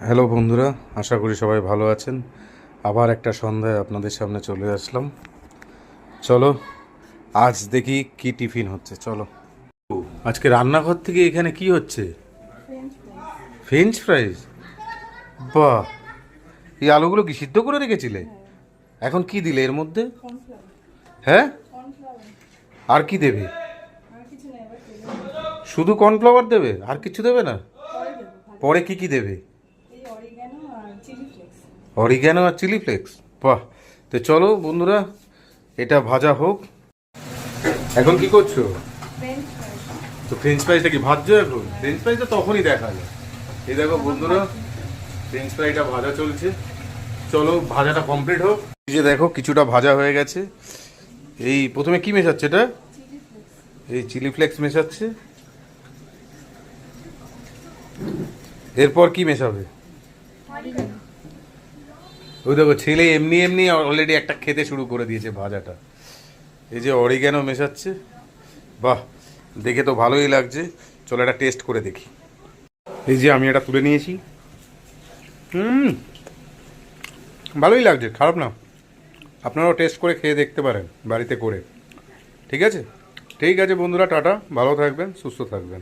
Hello বন্ধুরা, আশা করি সবাই ভালো আছেন। আবার একটা সন্ধ্যায় আপনাদের সামনে চলে আসলাম। চলো আজ দেখি কি টিফিন হচ্ছে। চলো, আজকে রান্নাঘর থেকে এখানে কি হচ্ছে? ফ্রেঞ্চ ফ্রাইজ। বাহ, এই আলুগুলো কি সিদ্ধ করে রেখেছিলে? এখন কি দিলে এর মধ্যে? হ্যাঁ, আর কি দেবে? শুধু কর্নফ্লাওয়ার দেবে, আর কিছু দেবে না? পরে কি কি দেবে? অরিগ্যানো আর চিলি ফ্লেক্স। বাহ, তো চলো বন্ধুরা, এটা ভাজা হোক। এখন কি করছো? তো ফ্রেঞ্চ ফ্রাইজটা কি ভাজছো? এখন ফ্রেঞ্চ ফ্রাইজটা তখনই দেখা যায়। এই দেখো বন্ধুরা, ফ্রেঞ্চ ফ্রাইটা ভাজা চলছে। চলো ভাজাটা কমপ্লিট হোক। এই যে দেখো কিছুটা ভাজা হয়ে গেছে। এই প্রথমে কি মেশাচ্ছে এটা? এই চিলি ফ্লেক্স মেশাচ্ছে। এরপর কি মেশাবে? ওই দেখো ছেলে এমনি এমনি অলরেডি একটা খেতে শুরু করে দিয়েছে ভাজাটা। এই যে অরিগ্যানো মেশাচ্ছে। বাহ, দেখে তো ভালোই লাগছে। চলো এটা টেস্ট করে দেখি। এই যে আমি এটা তুলে নিয়েছি। হুম, ভালোই লাগছে, খারাপ না। আপনারাও টেস্ট করে খেয়ে দেখতে পারেন বাড়িতে করে। ঠিক আছে, ঠিক আছে বন্ধুরা, টাটা, ভালো থাকবেন, সুস্থ থাকবেন।